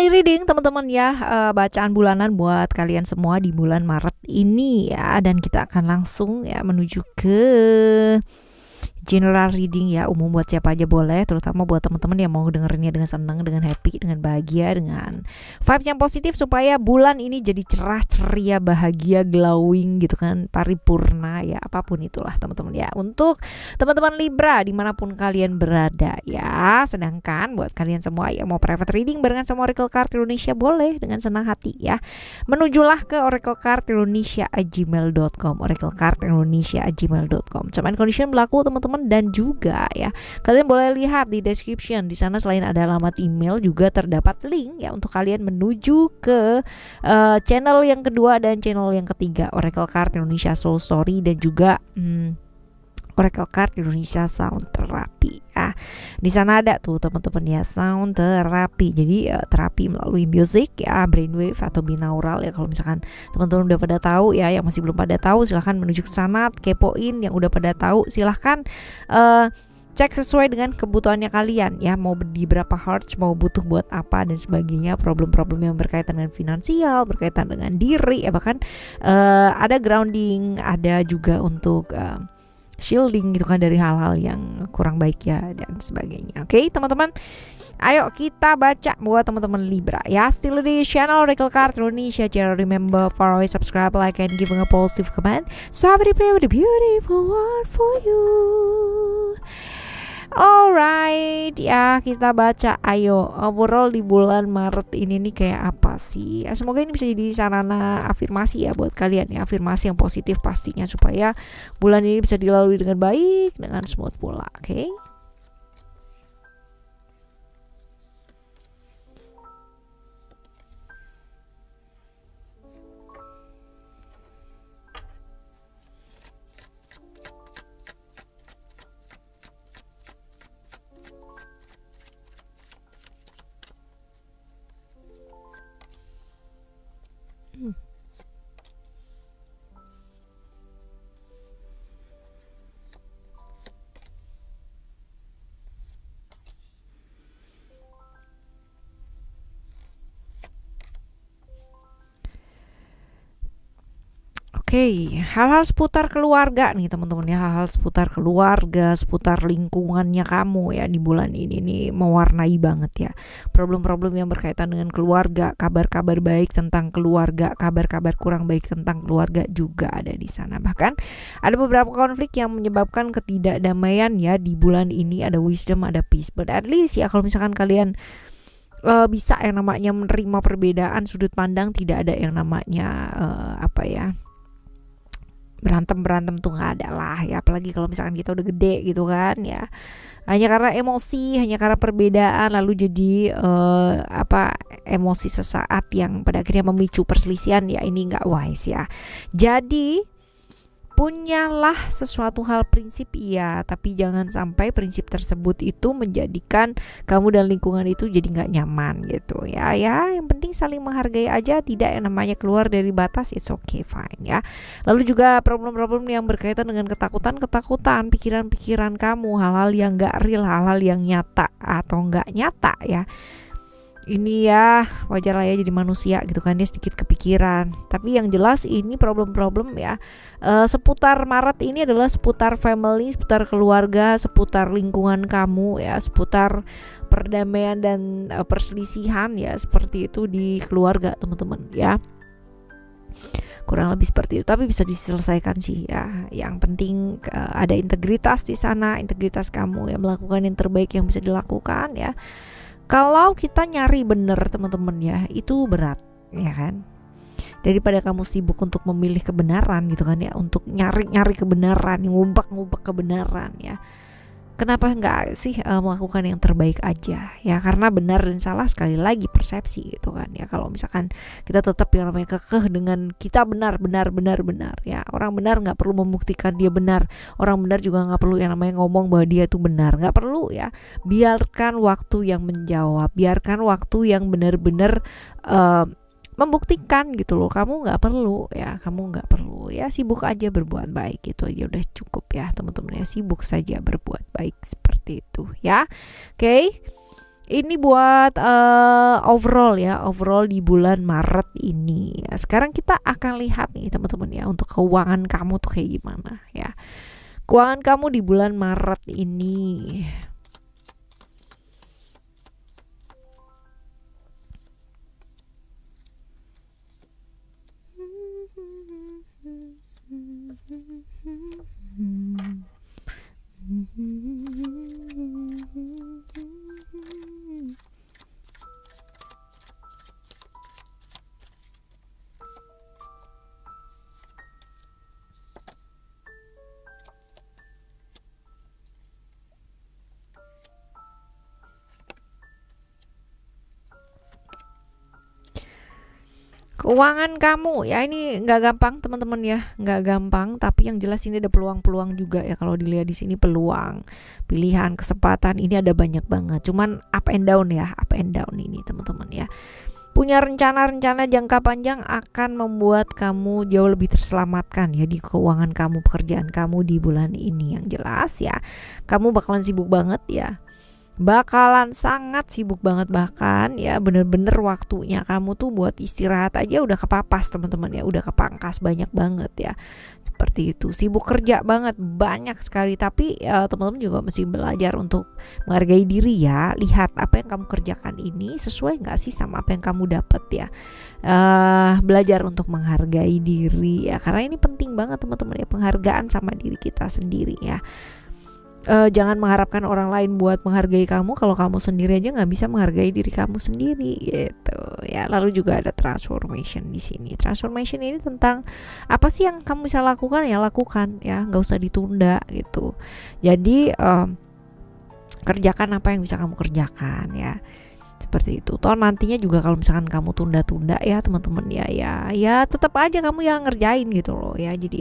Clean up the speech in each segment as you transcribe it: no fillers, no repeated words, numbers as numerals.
Daily reading teman-teman ya, bacaan bulanan buat kalian semua di bulan Maret ini ya. Dan kita akan langsung ya menuju ke general reading ya, umum buat siapa aja boleh, terutama buat teman-teman yang mau dengerinnya dengan senang, dengan happy, dengan bahagia, dengan vibes yang positif supaya bulan ini jadi cerah, ceria, bahagia, glowing gitu kan, paripurna ya, apapun itulah teman-teman ya. Untuk teman-teman Libra dimanapun kalian berada ya. Sedangkan buat kalian semua yang mau private reading barengan sama Oracle Card Indonesia boleh dengan senang hati ya. Menujulah ke oraclecardindonesia@gmail.com, oraclecardindonesia@gmail.com. Terms and condition berlaku teman-teman. Dan juga ya, kalian boleh lihat di description, di sana selain ada alamat email juga terdapat link ya untuk kalian menuju ke channel yang kedua dan channel yang ketiga, Oracle Card Indonesia Soul Story dan juga Oracle Card Indonesia Sound Therapy ya. Di sana ada tuh teman-teman ya, sound therapy. Jadi terapi melalui music ya, brainwave atau binaural ya. Kalau misalkan teman-teman udah pada tahu ya, yang masih belum pada tahu silahkan menuju ke sana, kepoin. Yang udah pada tahu silahkan cek sesuai dengan kebutuhannya kalian ya, mau di berapa hertz, mau butuh buat apa dan sebagainya. Problem-problem yang berkaitan dengan finansial, berkaitan dengan diri ya, bahkan ada grounding, ada juga untuk shielding gitu kan dari hal-hal yang kurang baik ya dan sebagainya. Oke, teman-teman, ayo kita baca buat teman-teman Libra ya. Still di channel Oracle Card Indonesia. Jangan remember for always subscribe, like, and giving a positive comment. So I will play with a beautiful word for you. Alright ya, kita baca. Ayo, overall di bulan Maret ini nih kayak apa sih ya, semoga ini bisa jadi sarana afirmasi ya buat kalian ya, afirmasi yang positif pastinya, supaya bulan ini bisa dilalui dengan baik, dengan smooth pula. Oke. Oke, hal-hal seputar keluarga nih teman-teman ya, hal-hal seputar keluarga, seputar lingkungannya kamu ya di bulan ini nih mewarnai banget ya. Problem-problem yang berkaitan dengan keluarga, kabar-kabar baik tentang keluarga, kabar-kabar kurang baik tentang keluarga juga ada di sana. Bahkan ada beberapa konflik yang menyebabkan ketidakdamaian ya di bulan ini. Ada wisdom, ada peace. But at least ya kalau misalkan kalian bisa yang namanya menerima perbedaan sudut pandang, tidak ada yang namanya berantem tuh nggak ada lah ya, apalagi kalau misalkan kita udah gede gitu kan ya, hanya karena emosi, hanya karena perbedaan lalu jadi emosi sesaat yang pada akhirnya memicu perselisihan ya, ini nggak wise ya. Jadi punyalah sesuatu hal prinsip iya, tapi jangan sampai prinsip tersebut itu menjadikan kamu dan lingkungan itu jadi nggak nyaman gitu ya. Yang penting saling menghargai aja, tidak yang namanya keluar dari batas, it's okay, fine ya. Lalu juga problem-problem yang berkaitan dengan ketakutan, pikiran-pikiran kamu, hal-hal yang nggak real, hal-hal yang nyata atau nggak nyata ya. Ini ya wajar lah ya, jadi manusia gitu kan, dia sedikit kepikiran. Tapi yang jelas ini problem-problem ya seputar Maret ini adalah seputar family, seputar keluarga, seputar lingkungan kamu ya, seputar perdamaian dan perselisihan ya, seperti itu di keluarga teman-teman ya. Kurang lebih seperti itu, tapi bisa diselesaikan sih ya. Yang penting ada integritas di sana, integritas kamu yang melakukan yang terbaik yang bisa dilakukan ya. Kalau kita nyari bener teman-teman ya, itu berat ya kan, daripada kamu sibuk untuk memilih kebenaran gitu kan ya, untuk nyari kebenaran, ngubek kebenaran ya. Kenapa nggak sih melakukan yang terbaik aja ya, karena benar dan salah sekali lagi persepsi gitu kan ya. Kalau misalkan kita tetap yang namanya kekeh dengan kita benar ya, orang benar nggak perlu membuktikan dia benar, orang benar juga nggak perlu yang namanya ngomong bahwa dia itu benar, nggak perlu ya. Biarkan waktu yang menjawab, biarkan waktu yang benar-benar membuktikan gitu loh. Kamu nggak perlu ya, sibuk aja berbuat baik, itu aja udah cukup ya teman-teman ya, sibuk saja berbuat baik seperti itu ya. Oke. Ini buat overall ya, overall di bulan Maret ini. Ya, sekarang kita akan lihat nih teman-teman ya, untuk keuangan kamu tuh kayak gimana ya. Keuangan kamu di bulan Maret ini. Keuangan kamu ya, ini nggak gampang teman-teman ya, nggak gampang. Tapi yang jelas ini ada peluang-peluang juga ya. Kalau dilihat di sini peluang, pilihan, kesempatan ini ada banyak banget. Cuman up and down ya, up and down ini teman-teman ya. Punya rencana-rencana jangka panjang akan membuat kamu jauh lebih terselamatkan ya di keuangan kamu, pekerjaan kamu di bulan ini. Yang jelas ya, kamu bakalan sibuk banget ya, bakalan sangat sibuk banget, bahkan ya bener-bener waktunya kamu tuh buat istirahat aja udah kepapas teman-teman ya, udah kepangkas banyak banget ya. Seperti itu, sibuk kerja banget, banyak sekali. Tapi teman-teman juga mesti belajar untuk menghargai diri ya. Lihat apa yang kamu kerjakan ini sesuai nggak sih sama apa yang kamu dapat ya. Belajar untuk menghargai diri ya, karena ini penting banget teman-teman ya, penghargaan sama diri kita sendiri ya. Jangan mengharapkan orang lain buat menghargai kamu kalau kamu sendiri aja nggak bisa menghargai diri kamu sendiri gitu ya. Lalu juga ada transformation di sini. Transformation ini tentang apa sih yang kamu bisa lakukan ya, lakukan ya, nggak usah ditunda gitu. Jadi kerjakan apa yang bisa kamu kerjakan ya. Seperti itu. Toh nantinya juga kalau misalkan kamu tunda-tunda ya teman-teman ya tetap aja kamu yang ngerjain gitu loh ya. Jadi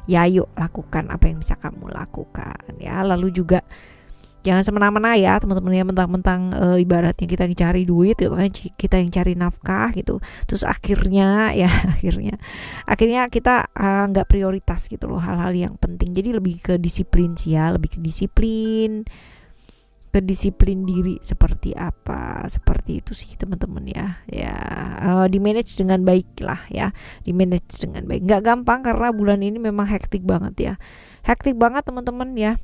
ya yuk lakukan apa yang bisa kamu lakukan ya. Lalu juga jangan semena-mena ya teman-teman ya, mentang-mentang ibaratnya kita yang cari duit gitu kan, kita yang cari nafkah gitu, terus akhirnya ya akhirnya kita nggak prioritas gitu loh hal-hal yang penting. Jadi lebih ke disiplin sih ya, lebih ke disiplin, kedisiplin diri seperti apa, seperti itu sih teman-teman ya. Di manage dengan baik lah ya, di manage dengan baik. Nggak gampang karena bulan ini memang hektik banget ya, hektik banget teman-teman ya,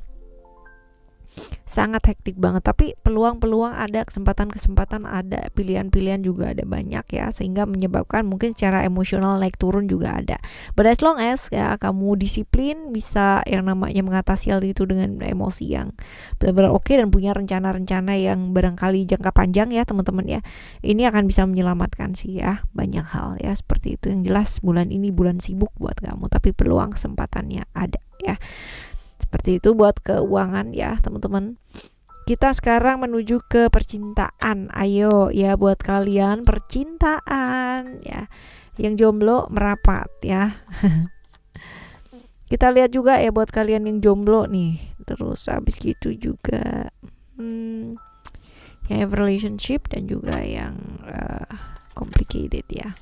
sangat hektik banget. Tapi peluang-peluang ada, kesempatan-kesempatan ada, pilihan-pilihan juga ada banyak ya, sehingga menyebabkan mungkin secara emosional naik turun juga ada. But as long as ya kamu disiplin, bisa yang namanya mengatasi hal itu dengan emosi yang benar-benar oke, dan punya rencana-rencana yang barangkali jangka panjang ya teman-teman ya, ini akan bisa menyelamatkan sih ya banyak hal ya. Seperti itu. Yang jelas bulan ini bulan sibuk buat kamu, tapi peluang kesempatannya ada ya. Seperti itu buat keuangan ya teman-teman. Kita sekarang menuju ke percintaan. Ayo ya buat kalian percintaan ya, yang jomblo merapat ya. Kita lihat juga ya buat kalian yang jomblo nih. Terus habis gitu juga yang relationship dan juga yang complicated ya.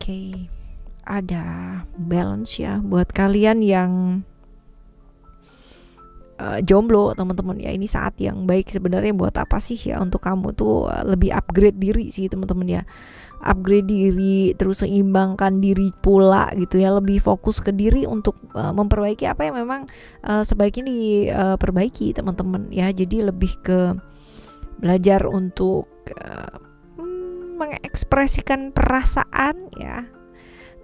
Oke, ada balance ya buat kalian yang jomblo teman-teman ya. Ini saat yang baik sebenarnya buat apa sih ya, untuk kamu tuh lebih upgrade diri sih teman-teman ya, upgrade diri, terus seimbangkan diri pula gitu ya, lebih fokus ke diri untuk memperbaiki apa yang memang sebaiknya diperbaiki teman-teman ya. Jadi lebih ke belajar untuk mengekspresikan perasaan ya,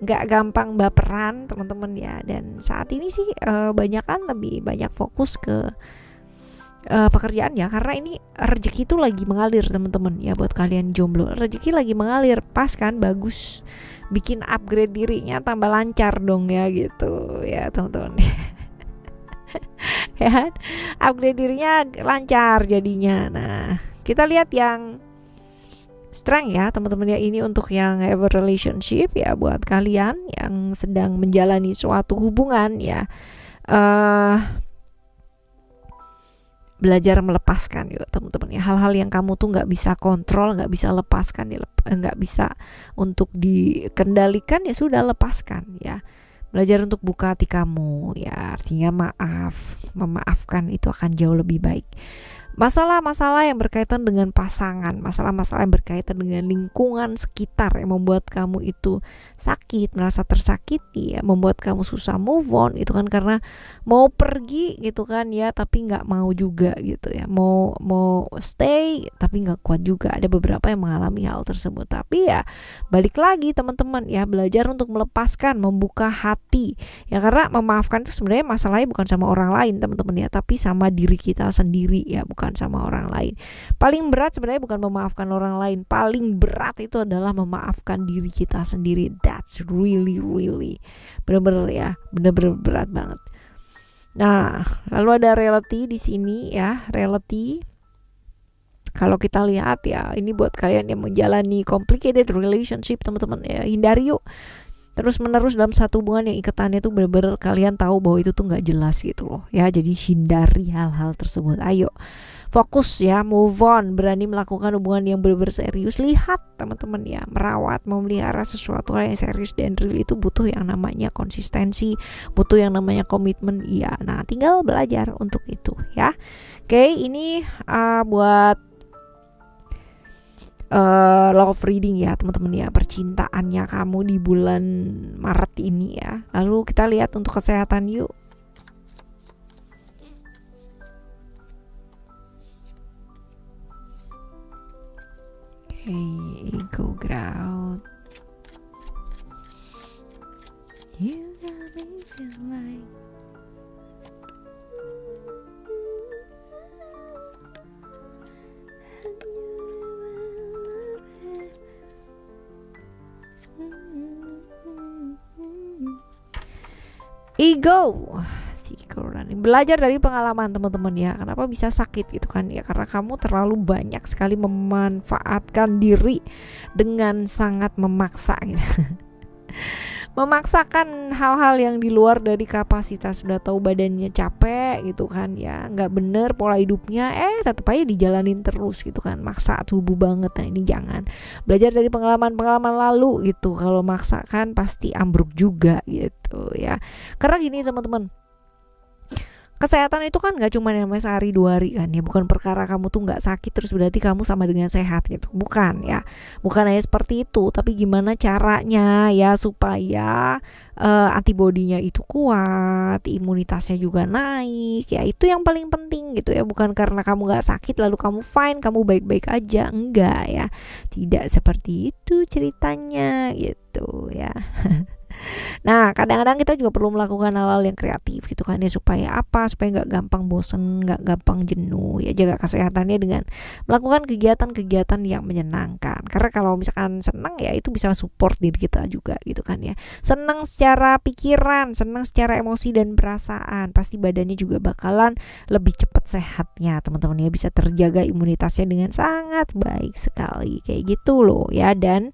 nggak gampang baperan teman-teman ya. Dan saat ini sih lebih banyak fokus ke pekerjaan ya, karena ini rezeki itu lagi mengalir teman-teman ya. Buat kalian jomblo, rezeki lagi mengalir, pas kan, bagus, bikin upgrade dirinya tambah lancar dong ya gitu ya teman-teman. Ya, upgrade dirinya lancar jadinya. Nah, kita lihat yang strength ya teman-teman ya. Ini untuk yang have a relationship ya, buat kalian yang sedang menjalani suatu hubungan ya. eh belajar melepaskan yuk teman-teman ya, hal-hal yang kamu tuh nggak bisa kontrol, nggak bisa lepaskan, nggak bisa untuk dikendalikan, ya sudah lepaskan ya. Belajar untuk buka hati kamu ya, artinya memaafkan itu akan jauh lebih baik. Masalah-masalah yang berkaitan dengan pasangan, masalah-masalah yang berkaitan dengan lingkungan sekitar yang membuat kamu itu sakit, merasa tersakiti ya, membuat kamu susah move on, itu kan karena mau pergi gitu kan ya, tapi nggak mau juga gitu ya, mau mau stay tapi nggak kuat juga. Ada beberapa yang mengalami hal tersebut, tapi ya balik lagi teman-teman ya, belajar untuk melepaskan, membuka hati ya, karena memaafkan itu sebenarnya masalahnya bukan sama orang lain teman-teman ya, tapi sama diri kita sendiri ya, bukan sama orang lain. Paling berat sebenarnya bukan memaafkan orang lain, paling berat itu adalah memaafkan diri kita sendiri. That's really bener-bener ya, bener-bener berat banget. Nah, lalu ada reality di sini ya, reality. Kalau kita lihat ya, ini buat kalian yang menjalani complicated relationship teman-teman ya, hindari yuk terus menerus dalam satu hubungan yang ikatannya tuh bener-bener kalian tahu bahwa itu tuh nggak jelas gitu loh ya. Jadi hindari hal-hal tersebut. Ayo fokus ya, move on, berani melakukan hubungan yang bener-bener serius. Lihat teman-teman ya, merawat, memelihara sesuatu yang serius dan real itu butuh yang namanya konsistensi, butuh yang namanya komitmen. Iya, nah tinggal belajar untuk itu ya. Oke, ini buat love reading ya teman-teman ya, percintaannya kamu di bulan Maret ini ya. Lalu kita lihat untuk kesehatan yuk. Ego ground. You got me feel like ego. Belajar dari pengalaman teman-teman ya. Kenapa bisa sakit gitu kan ya, karena kamu terlalu banyak sekali memanfaatkan diri dengan sangat memaksa gitu. Memaksakan hal-hal yang di luar dari kapasitas. Sudah tahu badannya capek gitu kan ya, nggak bener pola hidupnya, tetap aja dijalanin terus gitu kan, maksa tubuh banget. Nah ini jangan. Belajar dari pengalaman-pengalaman lalu gitu, kalau maksakan pasti ambruk juga gitu ya. Karena gini teman-teman, kesehatan itu kan gak cuma namanya sehari dua hari kan ya, bukan perkara kamu tuh gak sakit terus berarti kamu sama dengan sehat gitu, bukan ya, bukan hanya seperti itu, tapi gimana caranya ya supaya antibodinya itu kuat, imunitasnya juga naik ya, itu yang paling penting gitu ya. Bukan karena kamu gak sakit lalu kamu fine, kamu baik-baik aja, enggak ya, tidak seperti itu ceritanya gitu ya. Nah kadang-kadang kita juga perlu melakukan hal-hal yang kreatif gitu kan ya, supaya apa, supaya nggak gampang bosen, nggak gampang jenuh ya. Jaga kesehatannya dengan melakukan kegiatan-kegiatan yang menyenangkan, karena kalau misalkan senang ya itu bisa support diri kita juga gitu kan ya. Senang secara pikiran, senang secara emosi dan perasaan, pasti badannya juga bakalan lebih cepat sehatnya teman-teman ya, bisa terjaga imunitasnya dengan sangat baik sekali kayak gitu loh ya. Dan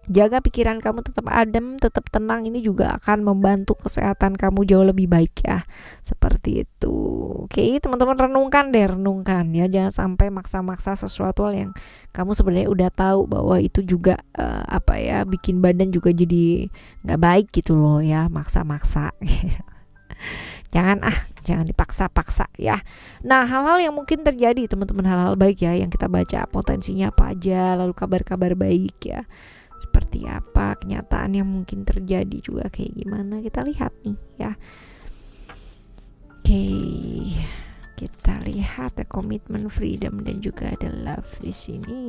jaga pikiran kamu tetap adem, tetap tenang, ini juga akan membantu kesehatan kamu jauh lebih baik ya. Seperti itu. Oke, teman-teman renungkan ya. Jangan sampai maksa-maksa sesuatu yang kamu sebenarnya udah tahu bahwa itu juga bikin badan juga jadi nggak baik gitu loh ya, maksa-maksa. Jangan dipaksa-paksa ya. Nah hal-hal yang mungkin terjadi teman-teman, hal-hal baik ya yang kita baca, potensinya apa aja, lalu kabar-kabar baik ya seperti apa, kenyataan yang mungkin terjadi juga kayak gimana, kita lihat nih ya. Oke, kita lihat ada komitmen, freedom, dan juga ada love di sini.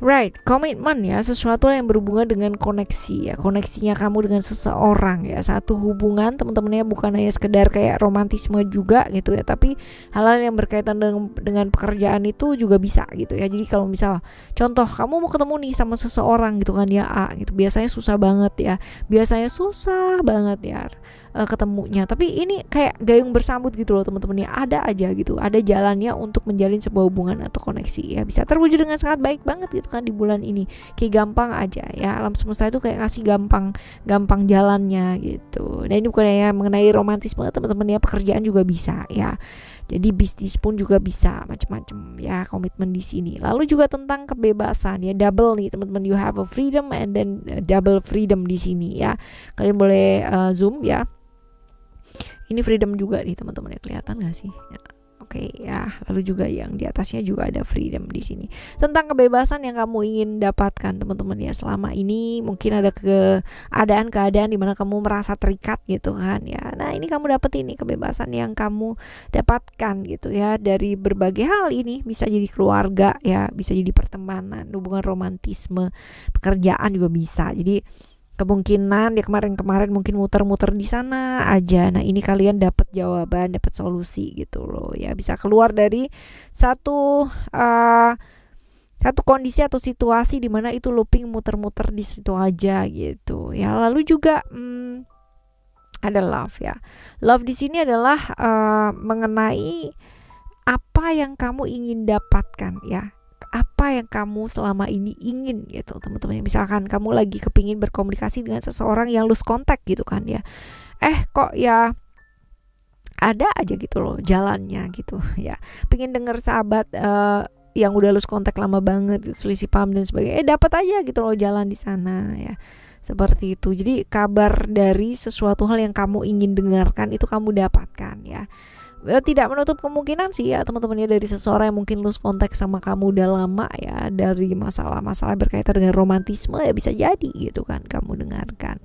Right, komitmen ya, sesuatu yang berhubungan dengan koneksi ya, koneksinya kamu dengan seseorang ya, satu hubungan teman-temannya bukan hanya sekedar kayak romantisme juga gitu ya, tapi hal-hal yang berkaitan dengan pekerjaan itu juga bisa gitu ya. Jadi kalau misal contoh kamu mau ketemu nih sama seseorang gitu kan ya, A gitu, biasanya susah banget ya ketemunya, tapi ini kayak gayung bersambut gitu loh teman-teman ya, ada aja gitu, ada jalannya untuk menjalin sebuah hubungan atau koneksi ya, bisa terwujud dengan sangat baik banget gitu kan di bulan ini, kayak gampang aja ya, alam semesta itu kayak ngasih gampang jalannya gitu. Dan ini bukan ya mengenai romantisme teman-teman ya, pekerjaan juga bisa ya, jadi bisnis pun juga bisa macam-macam ya, komitmen di sini. Lalu juga tentang kebebasan ya, double nih teman-teman, you have a freedom and then double freedom di sini ya. Kalian boleh zoom ya. Ini freedom juga nih teman-teman ya, kelihatan gak sih? Ya, oke ya. Lalu juga yang di atasnya juga ada freedom di sini. Tentang kebebasan yang kamu ingin dapatkan teman-teman ya, selama ini mungkin ada keadaan di mana kamu merasa terikat gitu kan ya. Nah, ini kamu dapat ini kebebasan yang kamu dapatkan gitu ya, dari berbagai hal ini, bisa jadi keluarga ya, bisa jadi pertemanan, hubungan romantisme, pekerjaan juga bisa. Jadi kemungkinan ya kemarin-kemarin mungkin muter-muter di sana aja. Nah, ini kalian dapat jawaban, dapat solusi gitu loh ya. Bisa keluar dari satu kondisi atau situasi di mana itu looping muter-muter di situ aja gitu ya. Lalu juga ada love ya. Love di sini adalah mengenai apa yang kamu ingin dapatkan ya, apa yang kamu selama ini ingin gitu teman-teman. Misalkan kamu lagi kepingin berkomunikasi dengan seseorang yang lose contact gitu kan ya, kok ya ada aja gitu loh jalannya gitu ya, pengen denger sahabat yang udah lose contact lama banget, selisih paham dan sebagainya, dapat aja gitu loh jalan di sana ya, seperti itu. Jadi kabar dari sesuatu hal yang kamu ingin dengarkan itu kamu dapatkan ya. Tidak menutup kemungkinan sih ya teman-teman ya, dari seseorang yang mungkin lose contact sama kamu udah lama ya, dari masalah-masalah berkaitan dengan romantisme ya, bisa jadi gitu kan kamu dengarkan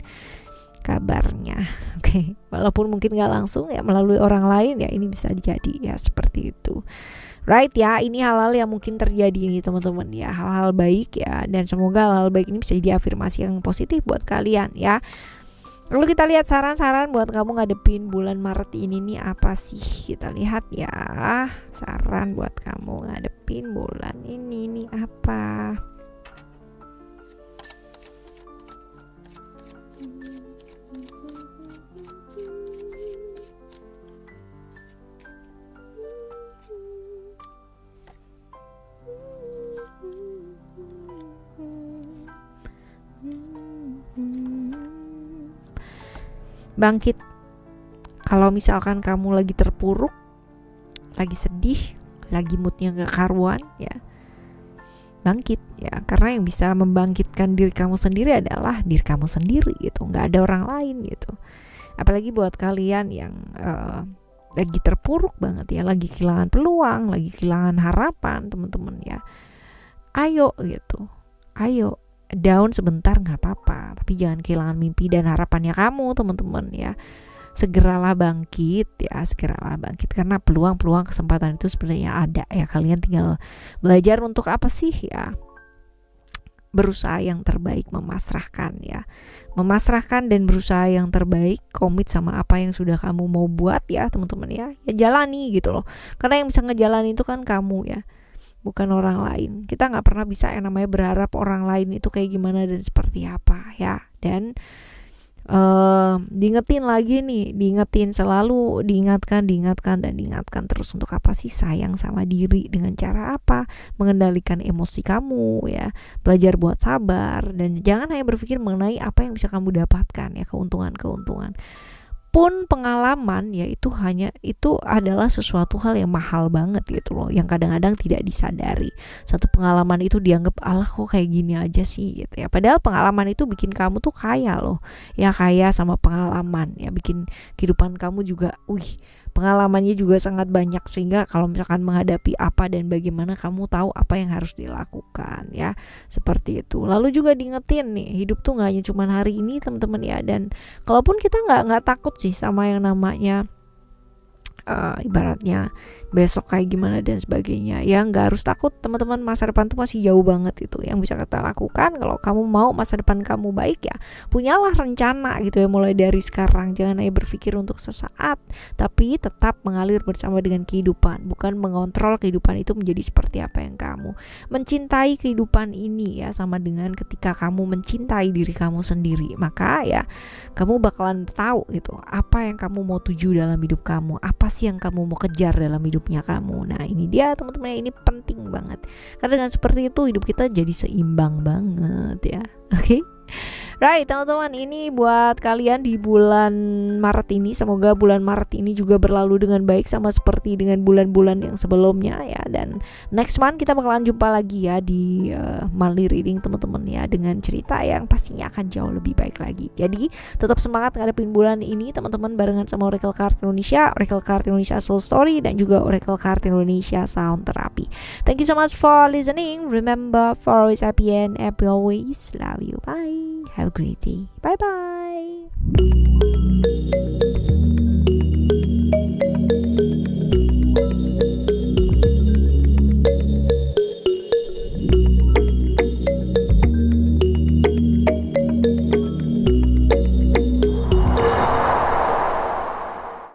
kabarnya. Oke, walaupun mungkin gak langsung ya, melalui orang lain ya, ini bisa jadi ya, seperti itu. Right ya, ini hal-hal yang mungkin terjadi nih teman-teman ya, hal-hal baik ya, dan semoga hal-hal baik ini bisa jadi afirmasi yang positif buat kalian ya. Lalu kita lihat saran-saran buat kamu ngadepin bulan Maret ini nih apa sih? Kita lihat ya, saran buat kamu ngadepin bulan ini nih apa? Bangkit. Kalau misalkan kamu lagi terpuruk, lagi sedih, lagi moodnya gak karuan ya, bangkit ya, karena yang bisa membangkitkan diri kamu sendiri adalah diri kamu sendiri gitu, gak ada orang lain gitu. Apalagi buat kalian yang lagi terpuruk banget ya, lagi kehilangan peluang, lagi kehilangan harapan teman-teman ya, ayo gitu, ayo down sebentar nggak apa-apa, tapi jangan kehilangan mimpi dan harapannya kamu teman-teman ya. Segeralah bangkit ya, segeralah bangkit, karena peluang-peluang kesempatan itu sebenarnya ada ya. Kalian tinggal belajar untuk apa sih ya, berusaha yang terbaik, memasrahkan dan berusaha yang terbaik, komit sama apa yang sudah kamu mau buat ya teman-teman ya, jalani gitu loh, karena yang bisa ngejalanin itu kan kamu ya, bukan orang lain. Kita nggak pernah bisa yang namanya berharap orang lain itu kayak gimana dan seperti apa ya. Dan diingetin lagi nih, selalu diingatkan terus, untuk apa sih sayang sama diri, dengan cara apa, mengendalikan emosi kamu ya, belajar buat sabar, dan jangan hanya berpikir mengenai apa yang bisa kamu dapatkan ya, keuntungan pun pengalaman ya, itu adalah sesuatu hal yang mahal banget gitu loh, yang kadang-kadang tidak disadari. Satu pengalaman itu dianggap alah kok kayak gini aja sih gitu ya, padahal pengalaman itu bikin kamu tuh kaya loh ya, kaya sama pengalaman ya, bikin kehidupan kamu juga pengalamannya juga sangat banyak, sehingga kalau misalkan menghadapi apa dan bagaimana, kamu tahu apa yang harus dilakukan ya, seperti itu. Lalu juga diingetin nih, hidup tuh gak hanya cuma hari ini teman-teman ya, dan kalaupun kita nggak takut sih sama yang namanya ibaratnya besok kayak gimana dan sebagainya. Ya nggak harus takut teman-teman, masa depan tuh masih jauh banget itu. Yang bisa kita lakukan kalau kamu mau masa depan kamu baik, ya punyalah rencana gitu ya, mulai dari sekarang. Jangan hanya berpikir untuk sesaat, tapi tetap mengalir bersama dengan kehidupan, bukan mengontrol kehidupan itu menjadi seperti apa yang kamu mencintai kehidupan ini ya, sama dengan ketika kamu mencintai diri kamu sendiri, maka ya kamu bakalan tahu gitu apa yang kamu mau tuju dalam hidup kamu, apa sih yang kamu mau kejar dalam hidupnya kamu. Nah ini dia teman-teman, ini penting banget karena dengan seperti itu hidup kita jadi seimbang banget ya. Oke. Right teman-teman, ini buat kalian di bulan Maret ini. Semoga bulan Maret ini juga berlalu dengan baik sama seperti dengan bulan-bulan yang sebelumnya ya. Dan next month kita bakalan jumpa lagi ya di monthly reading teman-teman ya, dengan cerita yang pastinya akan jauh lebih baik lagi. Jadi tetap semangat ngadepin bulan ini teman-teman, barengan sama Oracle Card Indonesia, Oracle Card Indonesia Soul Story, dan juga Oracle Card Indonesia Sound Therapy. Thank you so much for listening. Remember, for always happy and happy always. Love you. Bye. Have a great day. Bye bye.